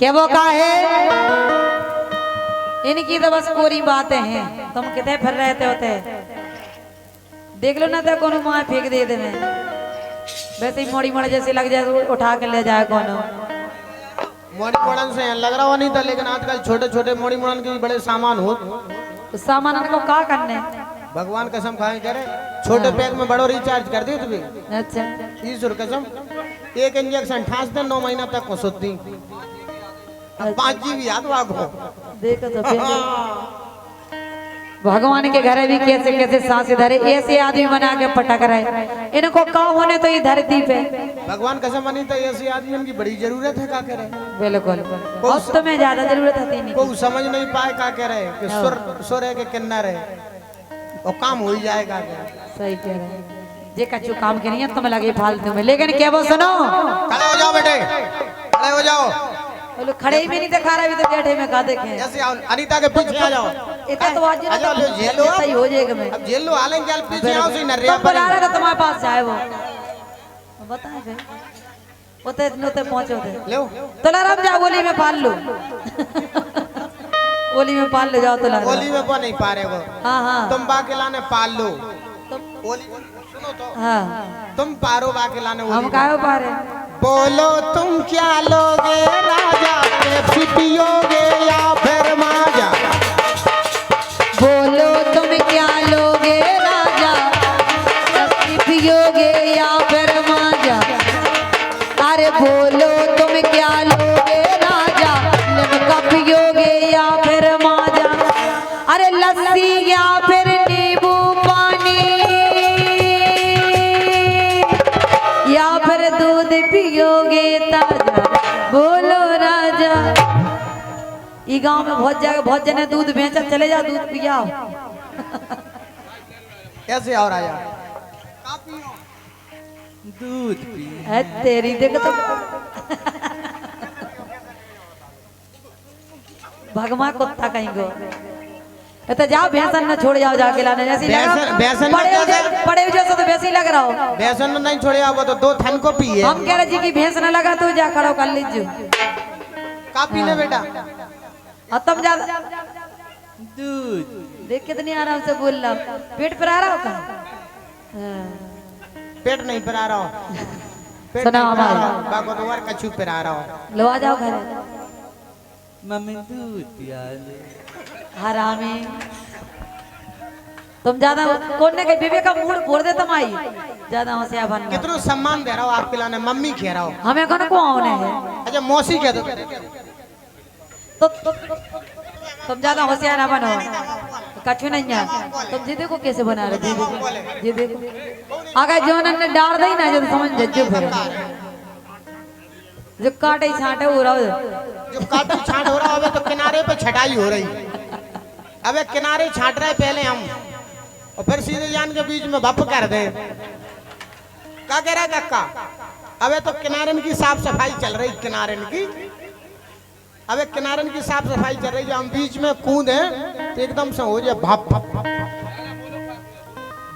क्या वो का है इनकी तो बस पूरी बातें हैं। तुम कितने फिर रहते होते देख लो ना तो कौन माँ फेंक दे दे में वैसे ही मोड़ी मोड़ी जैसे लग जाए तो उठा के ले जाए कौन मोड़ी मोड़न से लग रहा नहीं था, लेकिन आजकल छोटे छोटे मोड़ी मोड़न के भी बड़े सामान हो। तो सामान को क्या करने भगवान कसम खाए करे छोटे पैक में बड़ो रिचार्ज कर दियो तुम्हें। अच्छा 30 कसम एक इंजेक्शन ठास दे 9 महीना तक को सोती 5 GB याद वागो देखो तो फिर भगवान के घर भी कैसे कैसे सांस धरे ऐसे आदमी बना के पटक रहे इनको का होने तो ये धरती पे भगवान कसम बनी तो ऐसे आदमी की बड़ी जरूरत है का करे। बिल्कुल अब तो में ज्यादा जरूरत होती नहीं को समझ नहीं पाए का कह रहे कि सुर है कि किन्नर है और काम हो ही जाएगा। सही कह रहे हैं जे कच्चू काम के नहीं है तुम लगे फालतू में। लेकिन क्या वो सुनो खड़े हो जाओ बेटे खड़े हो जाओ। बोलो खड़े ही में नहीं दिखा रहा अभी तो बैठे में का देखे जैसे अनीता के पीछे आ जाओ इतना तो आज ना तो जेल लो सही हो जाएगा। मैं अब जेल लो आलें क्या पीछे आओ सी नरिया पर बुला रहा था तुम्हारे पास जाए वो बताए फिर उते इतने उते पहुंचे थे लो तुलाराम जाओ गोली में पाल लो गोली में पाल ले जाओ तुलाराम गोली में को नहीं पा रहे वो। हाँ हाँ तुम बाके लाने पाल लो गोली सुनो तो हाँ तुम पारो बाके लाने हम काहे पा रहे बोलो तुम क्या लोगे राजा पेप्सी पियोगे या फिर माजा। बोलो तुम क्या लोगे राजा पेप्सी पियोगे या फिर माजा। अरे बोलो तुम क्या लोगे राजा लिम्का पियोगे या फिर माजा। अरे लस्सी या फिर नींबू पानी या फिर दूध पियोगे ताजा। बोलो राजा ई गांव में बहुत जने दूध बेचा चले जा दूध पियाओ कैसे और आया दूध पी तेरी देख तो भगवान कुत्ता कहीं गो तो जाओ भैंसन न छोड़ जाओ जाके लाने जैसी पड़े जैसा तो वैसे ही लग रहा हो। भैंसन नहीं छोड़े वो तो 2 थन को पिए। हम कह रहे जी की भैंस न लगा तो जा खड़ो कर लीजिए का पीने बेटा और तुम जा दूध देख कितनी आराम से बोल रहा पेट पर आ रहा हो का पेट नहीं पर आ रहा हो पेट सुना हमारा बागो तो वर कछु पर आ रहा हो। लो आ जाओ घर मम्मी दूध पिया ले हरामी तुम ज्यादा कौन ने कही बेबे का मूड फोड़ दे तुम आई ज्यादा होशियार बन कितना सम्मान दे रहा हो आपके लाने मम्मी कह रहा हो। हमें कौन को आने है अच्छा मौसी कह दो तो तुम ज्यादा होशियार ना बनो कछु नहीं है। तुम जी देखो कैसे बना रहे जी देखो अगर जो ने डाल दई ना जो समझ जज्जो फिर जो काटे छांटे हो रहा जो काटे छांट हो रहा है तो किनारे पे छटाई हो रही। अबे किनारे छाट रहे पहले हम और फिर सीधे जान के बीच में भप कर दे क्या कह रहा है कक्का। अबे तो किनारन की साफ सफाई चल रही किनारन की। अबे किनारन की साफ सफाई चल रही है हम बीच में कूदे तो एकदम से हो जाए भप भप।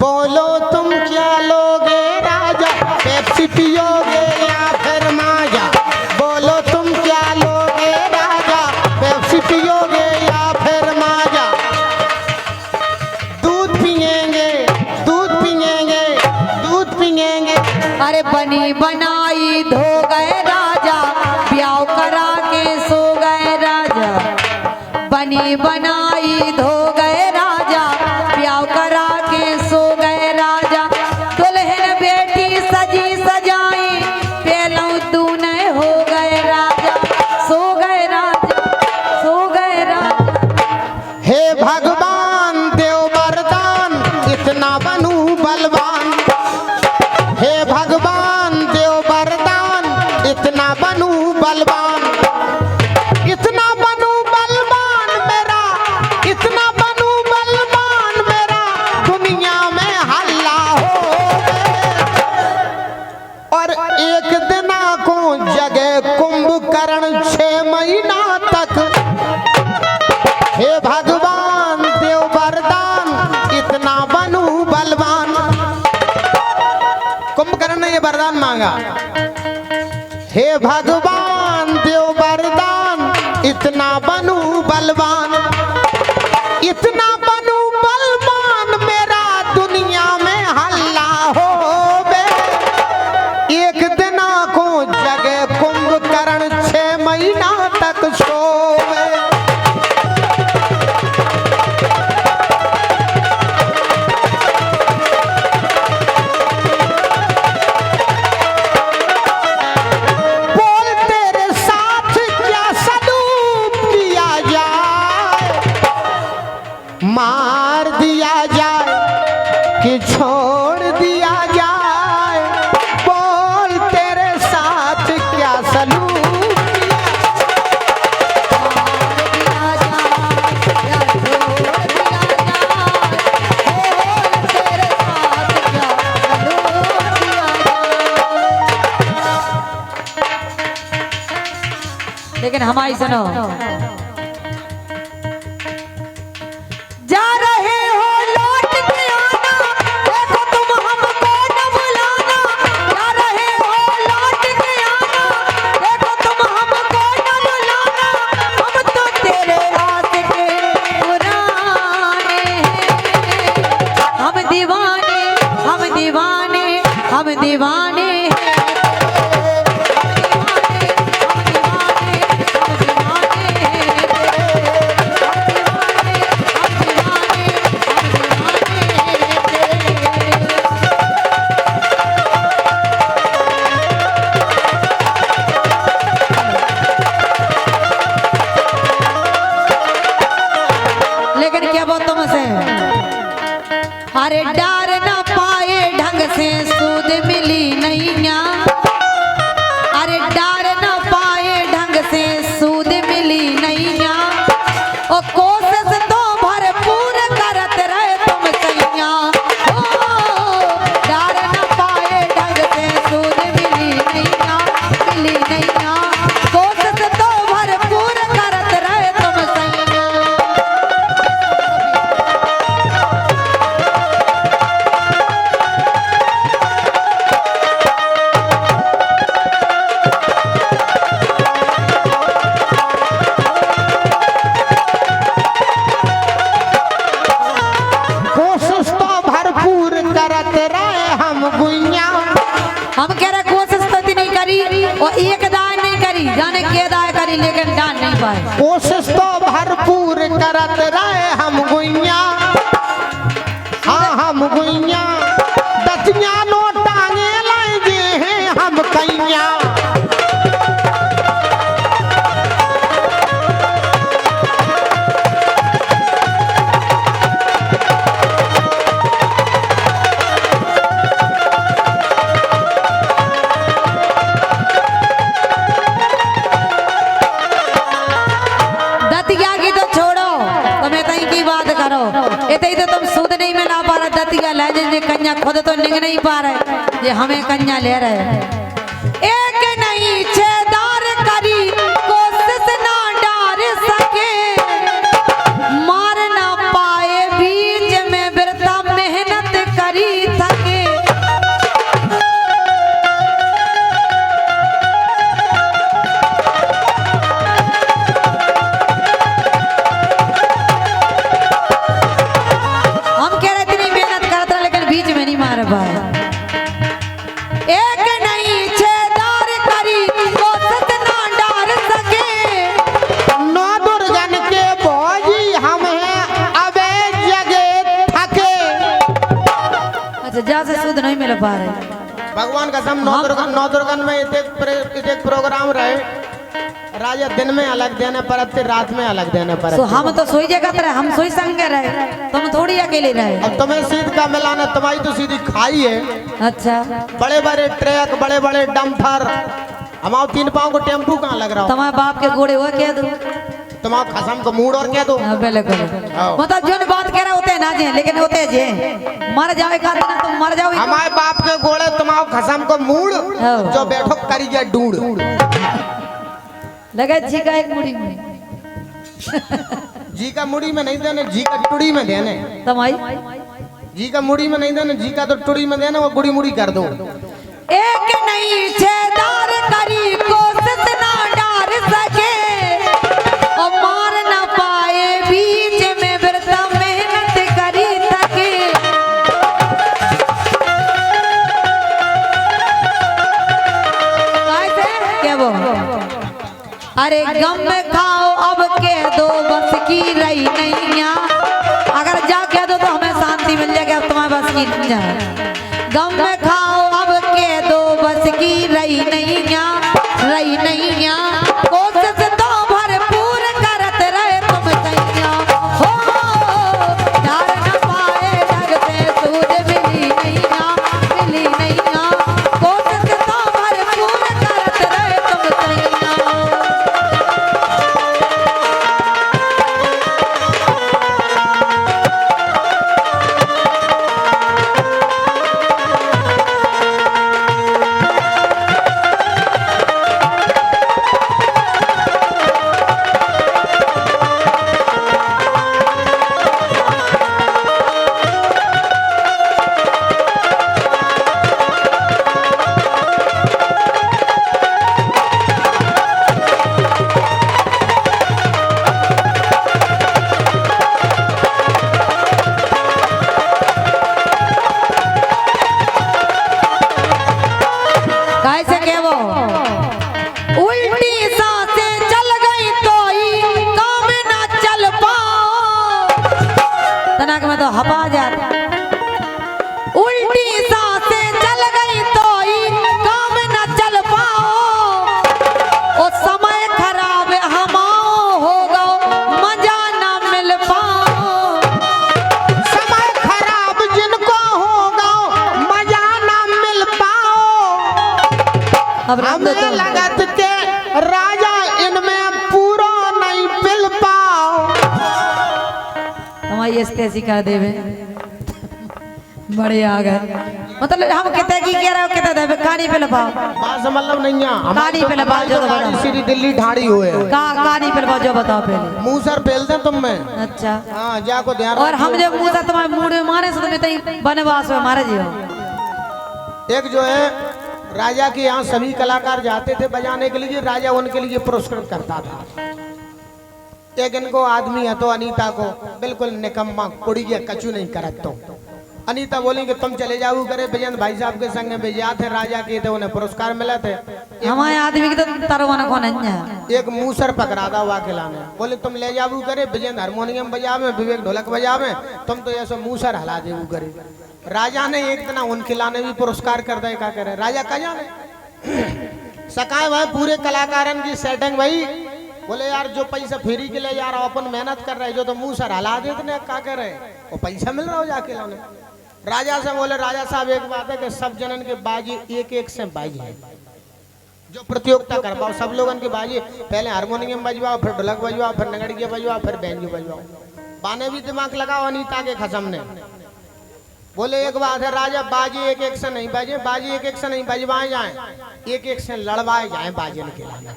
बोलो तुम क्या लोगे राजा पेप्सी पियोगे या फिर माजा। बोलो तुम क्या लोगे राजा पेप्सी पियोगे या फिर माजा। दूध पिएंगे दूध पिएंगे दूध पिएंगे। अरे बनी बनाई धो गए राजा ब्याह करा के सो गए राजा। बनी बनाई धो गए राजा ब्याह करा के सो गए राजा। दुल्हन बेटी सजी सजाई पहलू दूने हो गए राजा। सो गए राजा सो गए राजा। हे भगवान देव वरदान इतना बनू बलवान। हे भगवान देव वरदान इतना बनू बलवान। इतना बनू बलवान मेरा इतना बनू बलवान मेरा दुनिया में हल्ला हो और एक दिना को जगह कुंभकर्ण 6 महीना तक। हे भगवान देव वरदान इतना बनू बलवान। कुंभकर्ण ने ये वरदान मांगा हे भगवान देव वरदान इतना बनूं बलवान, इतना बनूं बलवान, मेरा दुनिया में हल्ला होवे। एक दिन को जगह कुंभकर्ण 6 महीना तक सोवे। बोल तेरे साथ क्या सलूक किया जाए, मार दिया जाए कि छोड़ दिया जाए। बोल तेरे साथ क्या सलूक लेकिन हमारी सुनो, जा रहे हो लौट के आना, देखो तुम हमको न बुलाना। जा रहे हो लौट के आना, देखो तुम हमको न बुलाना। हम तो तेरे आशिक पुराने हैं, हम दीवाने, हम दीवाने, हम दीवाने हैं। लेकिन क्या वो तुमसे, अरे डार ना पाए ढंग से सूद मिली नैया। अरे डार ना पाए ढंग से सूद मिली नैया। ओ कोशिश तो भरपूर करत रहे तुम सैया। ओ डार ना पाए ढंग से सूद मिली नैया, मिली नैया। कोशिश तो भरपूर करत रहे तुम सैया। कोशिश तो भरपूर करत रहे हम गुइया। हम कह रहे कोशिश तो इतनी करी और एक दान नहीं करी, जाने के दान करी लेकिन दान नहीं पाए। कोशिश तो भरपूर करत रहे हम गुइया। हाँ हम गुइया, दतिया नो टांगे लाएंगे हैं हम कैया। दतिया की तो छोड़ो, तुम्हें तई की बात करो। इतनी तो तुम सूद नहीं मिला पा रहे, दतिया ले जे कन्या खुद तो निग नहीं पा रहे, ये हमें कन्या ले रहे। एक नहीं छेदार करी, कोशिश ना डार सके। मार ना पाए बीच में, बिरता मेहनत करी थके। हम कह रहे इतनी मेहनत करते रहे लेकिन बीच में नहीं मार पाए। एक नहीं छेदार करी, कोशिश ना डार सके। नौ दुर्गन के भोजी हम हैं, अबे जगे थके। अच्छा जहाँ से सूद नहीं मिल पा रहे। भगवान का सम नौ दुर्गन में एक प्रोग्राम रहे। राजा दिन में अलग देने पर, रात में अलग देने पर। तो हम तो सोई जगह रहे, हम सोई संग रहे, तुम थोड़ी अकेले रहे। अब तुम्हें सीध का मिलाना, तुम्हारी तो सीधी खाई है। अच्छा बड़े बड़े ट्रक, बड़े बड़े डम्फर, हमारे 3 पाँव को टेम्पू कहाँ लग रहा हो। तुम्हारे बाप के घोड़े हुआ क्या दो, तुम्हारा खसम का मूड और क्या दो। बिल्कुल मतलब जो बात कह रहे होते हैं ना जे, लेकिन होते जे मर जाओ एक आदमी तुम मर जाओ। हमारे बाप के घोड़े, तुम्हारा खसम को मूड जो बैठो करी गया ढूंढ लगे जी का एक मुड़ी में। जी का मुड़ी में नहीं देने, जी का टुड़ी में देने। तमाई जी का मुड़ी में नहीं देने, जी का तो टुड़ी में देने, वो गुड़ी मुड़ी कर दो। एक नहीं छेदार करी, कोशिश ना डार सके। वो अरे गम में खाओ अब कह दो बस की रही नैया। अगर जा कह दो तो हमें शांति मिल जाएगी, अब तुम्हारे बस की नहीं है। गम में खाओ अब कह दो बस की रही नैया, रही नैया। कोशिश तो भरपूर करत रहे तुम सैया हो, डर न पाए जग से सूझ मिली नैया, मिली नैया। कोशिश तो भरपूर करत रहे तुम सैया। कैसे के वो उल्टी सांसें चल गई तो ही काम ना चल पाओ। तनाक में तो हवा जाता। उल्टी सांसें चल गई तो ही काम ना चल पाओ। ओ समय खराब हमाओ होगा मजा ना मिल पाओ। समय खराब जिनको होगा मजा ना मिल पाओ। अब हमें लगत के राजा इनमें पूरा नहीं पिल पाओ। हमारी स्टेसी कर देवे बड़े आ गए। मतलब हम कितने की कह रहे हो, कितने देवे कहानी पे लपाओ, बात से मतलब नहीं है। कहानी पे लपाओ जो बताओ। सीधी दिल्ली ढाड़ी हुए कहानी पे लपाओ जो बताओ पहले। मुंह सर पेलते तुम में। अच्छा हाँ जाको ध्यान और हम रखियो। जब मुंह से तुम्हारे मुंह में मारे से तुम्हें तई बनवास में मारे जियो। एक जो है राजा के यहाँ सभी कलाकार जाते थे बजाने के लिए, राजा उनके लिए पुरस्कृत करता था। एक इनको आदमी है तो अनीता को बिल्कुल निकम्मा कुड़ी के कचू नहीं करत तो अनीता बोली कि तुम चले जाओ करे बजंत भाई साहब के संग भेजा थे राजा के थे, उन्हें पुरस्कार मिला थे। हमारे आदमी की तो तरवाना कौन है। एक मूसर पकड़ा था हुआ खिलाने, बोले तुम ले जाओ करे बजंत हारमोनियम बजावे, विवेक ढोलक बजावे, तुम तो ऐसा मूसर हला देव करे। राजा ने एक दिन उन खिलाने भी पुरस्कार कर दे। क्या करे राजा का जाने सकाए भाई पूरे कलाकारन की सेटिंग भाई। बोले यार जो पैसा फ्री के लिए जा रहा हो, अपन मेहनत कर रहे जो तो मुंह सर हला देते ने क्या करे, वो पैसा मिल रहा हो जाके लाने। राजा से बोले राजा साहब एक बात है कि सब जनन के बाजी एक एक से बाजी है, जो प्रतियोगिता करवाओ सब लोगन के बाजी। पहले हारमोनियम बजवाओ, फिर ढोलक बजवाओ, फिर नगड़िया बजवाओ, फिर बैंजो बजवाओ। बाने भी दिमाग लगाओ अनीता के खसम ने। बोले एक बात है राजा, बाजी एक एक से नहीं बाजे, बाजी एक एक से नहीं बजवाए जाए, एक एक से लड़वाए जाए बाजन के लाने।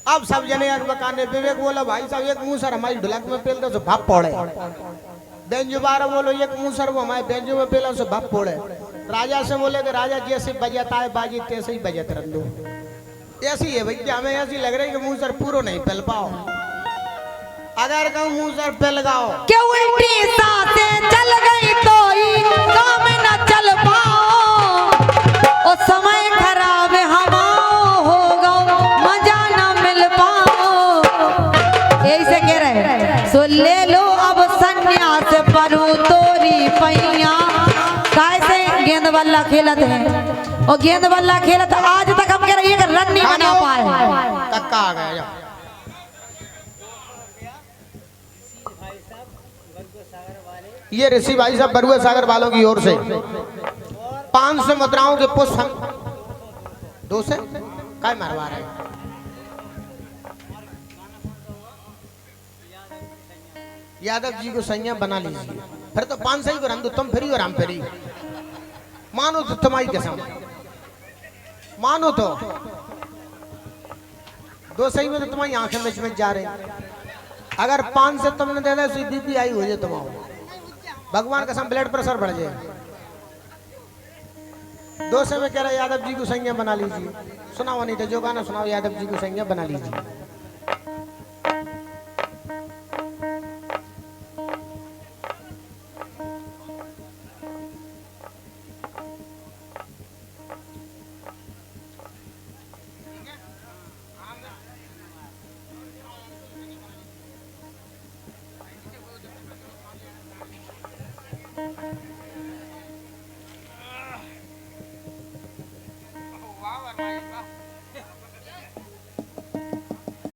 अब सब जने अरबकाने विवेक बोला भाई साहब एक मुंह सर हमारी ढोलक में पेल दो तो भाप पड़े। बेंजो बारा बोलो एक मुंह सर वो हमारे बेंजो में पेला से भाप पड़े। राजा से बोले कि राजा जैसे बजाता है बाजी तैसे ही बजत रख दो। ऐसी है भैया, हमें ऐसी लग रही है कि मुंह सर पूरा नहीं पेल पाओ। अगर कहूँ मुंह सर पेल गाओ क्यों उल्टी सांसें चल गई तो ही काम न चल पाओ। ओ समय खराब हमाओ होगा मजा न मिल पाओ। यही से कह रहे सो ले लो अब संन्यास परू तोरी पैया। कैसे गेंद बल्ला खेलत है और गेंद बल्ला खेलत आज तक हम कह रहे हैं रन नहीं बना पाए। कक्का आ गया। ये ऋषि भाई साहब बरुआ सागर वालों की ओर से 500 मुद्राओं के पुष्प हम 2 से काय मरवा रहे हैं। यादव जी को संज्ञा बना लीजिए, फिर तो 500 ही को रंदो तुम फिरी और हम फिरी। मानो तो तुम्हारी कसम, मानो तो 200 में तो तुम्हारी आंखें में जा रहे। अगर 5 से तुमने दे दिया बीपी आई हो जाए तुम्हारा, भगवान कसम ब्लड प्रेशर बढ़ जाए। 200 में कह रहा यादव जी को संज्ञा बना लीजिए। सुनाओ नहीं तो जो गाना सुनाओ यादव जी को संज्ञा बना लीजिए।